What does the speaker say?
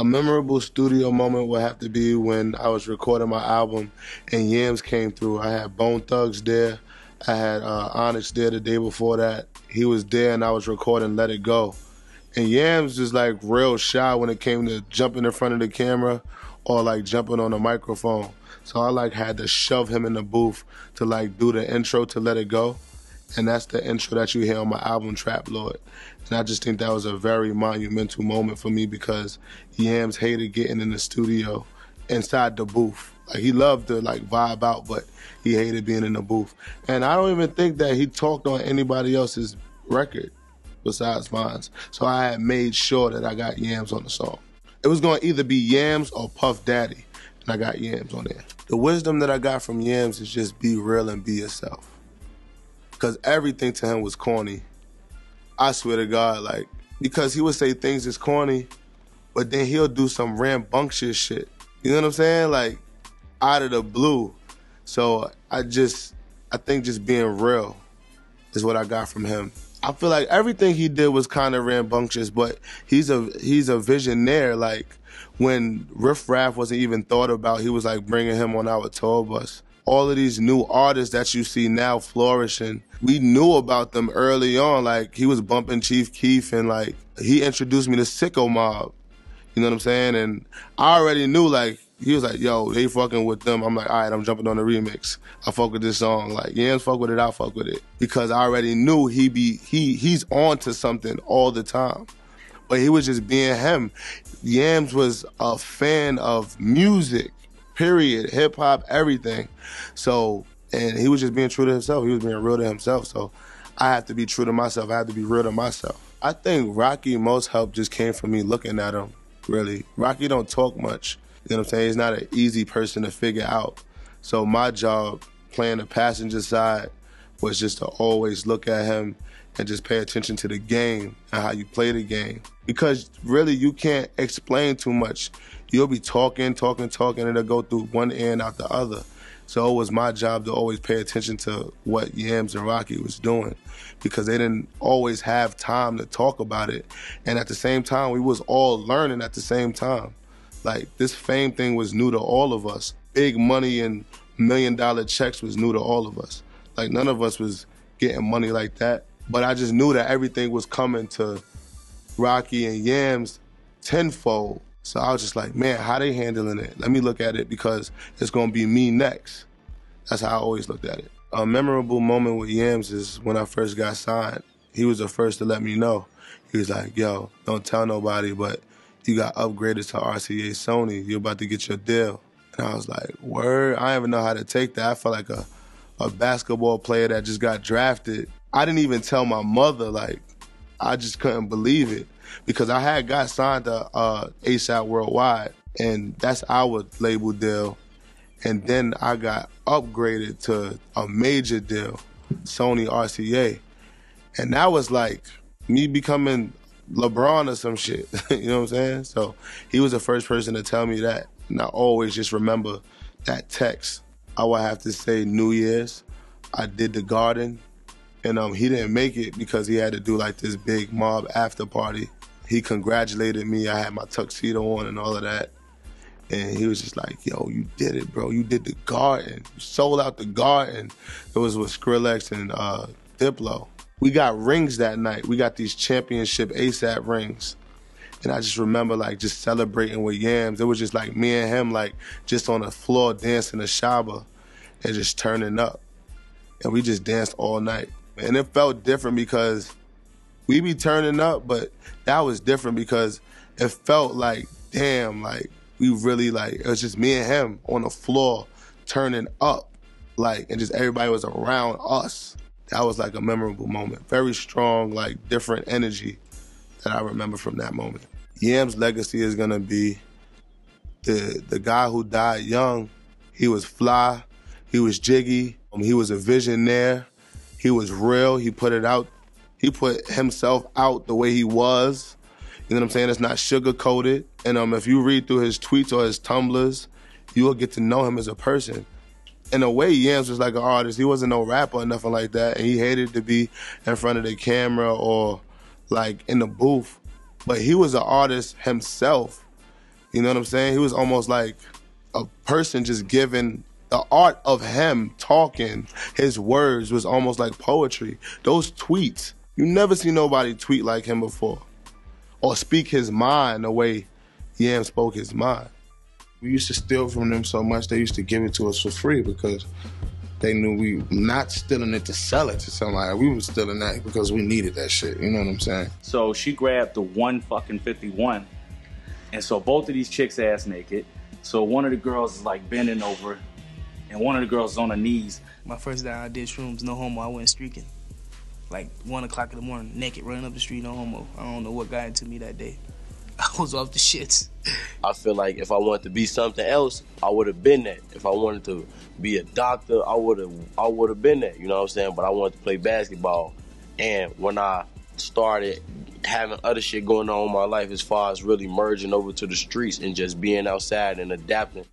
A memorable studio moment would have to be when I was recording my album and Yams came through. I had Bone Thugs there. I had Onyx there the day before that. He was there and I was recording Let It Go. And Yams was like real shy when it came to jumping in front of the camera or like jumping on a microphone. So I like had to shove him in the booth to like do the intro to Let It Go. And that's the intro that you hear on my album, Trap Lord. And I just think that was a very monumental moment for me because Yams hated getting in the studio inside the booth. Like he loved to like vibe out, but he hated being in the booth. And I don't even think that he talked on anybody else's record besides mine. So I had made sure that I got Yams on the song. It was gonna either be Yams or Puff Daddy, and I got Yams on there. The wisdom that I got from Yams is just be real and be yourself. Because everything to him was corny. I swear to God, like, because he would say things is corny, but then he'll do some rambunctious shit. You know what I'm saying? Like, out of the blue. So I think just being real is what I got from him. I feel like everything he did was kind of rambunctious, but he's a visionaire. Like, when Riff Raff wasn't even thought about, he was like bringing him on our tour bus. All of these new artists that you see now flourishing, we knew about them early on. Like, he was bumping Chief Keef and like, he introduced me to Sicko Mob. You know what I'm saying? And I already knew, like, he was like, yo, they fucking with them. I'm like, all right, I'm jumping on the remix. I fuck with this song. Like, Yams fuck with it, I fuck with it. Because I already knew he's on to something all the time. But he was just being him. Yams was a fan of music. Period, hip hop, everything. So, and he was just being true to himself. He was being real to himself. So I have to be true to myself. I have to be real to myself. I think Rocky, most help just came from me looking at him, really. Rocky don't talk much. You know what I'm saying? He's not an easy person to figure out. So my job, playing the passenger side, was just to always look at him and just pay attention to the game and how you play the game. Because really, you can't explain too much. You'll be talking, and it'll go through one ear and out the other. So it was my job to always pay attention to what Yams and Rocky was doing because they didn't always have time to talk about it. And at the same time, we was all learning at the same time. Like, this fame thing was new to all of us. Big money and $1 million checks was new to all of us. Like, none of us was getting money like that. But I just knew that everything was coming to Rocky and Yams tenfold. So I was just like, man, how they handling it? Let me look at it because it's gonna be me next. That's how I always looked at it. A memorable moment with Yams is when I first got signed. He was the first to let me know. He was like, yo, don't tell nobody, but you got upgraded to RCA Sony. You're about to get your deal. And I was like, word? I didn't even know how to take that. I felt like a basketball player that just got drafted. I didn't even tell my mother, like, I just couldn't believe it. Because I had got signed to ASAP Worldwide, and that's our label deal. And then I got upgraded to a major deal, Sony RCA. And that was like me becoming LeBron or some shit, you know what I'm saying? So he was the first person to tell me that. And I always just remember that text. I would have to say New Year's. I did the Garden, and he didn't make it because he had to do like this big mob after party. He congratulated me. I had my tuxedo on and all of that. And he was just like, yo, you did it, bro. You did the Garden. You sold out the Garden. It was with Skrillex and Diplo. We got rings that night. We got these championship ASAP rings. And I just remember like just celebrating with Yams. It was just like me and him like just on the floor dancing a shaba and just turning up. And we just danced all night. And it felt different because we be turning up, but that was different because it felt like, damn, like we really like, it was just me and him on the floor turning up, like, and just everybody was around us. That was like a memorable moment. Very strong, like different energy that I remember from that moment. Yams' legacy is gonna be the guy who died young. He was fly, he was jiggy, he was a visionaire, he was real, he put it out. He put himself out the way he was. You know what I'm saying? It's not sugar-coated. And if you read through his tweets or his Tumblrs, you will get to know him as a person. In a way, Yams was like an artist. He wasn't no rapper or nothing like that. And he hated to be in front of the camera or like in the booth. But he was an artist himself. You know what I'm saying? He was almost like a person just giving the art of him talking. His words was almost like poetry. Those tweets, you never see nobody tweet like him before or speak his mind the way Yams spoke his mind. We used to steal from them so much they used to give it to us for free because they knew we not stealing it to sell it to somebody. We was stealing that because we needed that shit. You know what I'm saying? So she grabbed the 151, and so both of these chicks ass naked. So one of the girls is like bending over, and one of the girls is on her knees. My first day I did shrooms, no homo. I went streaking. Like 1 o'clock in the morning, naked, running up the street, no homo. I don't know what got into me that day. I was off the shits. I feel like if I wanted to be something else, I would have been that. If I wanted to be a doctor, I would have been that. You know what I'm saying? But I wanted to play basketball. And when I started having other shit going on in my life as far as really merging over to the streets and just being outside and adapting,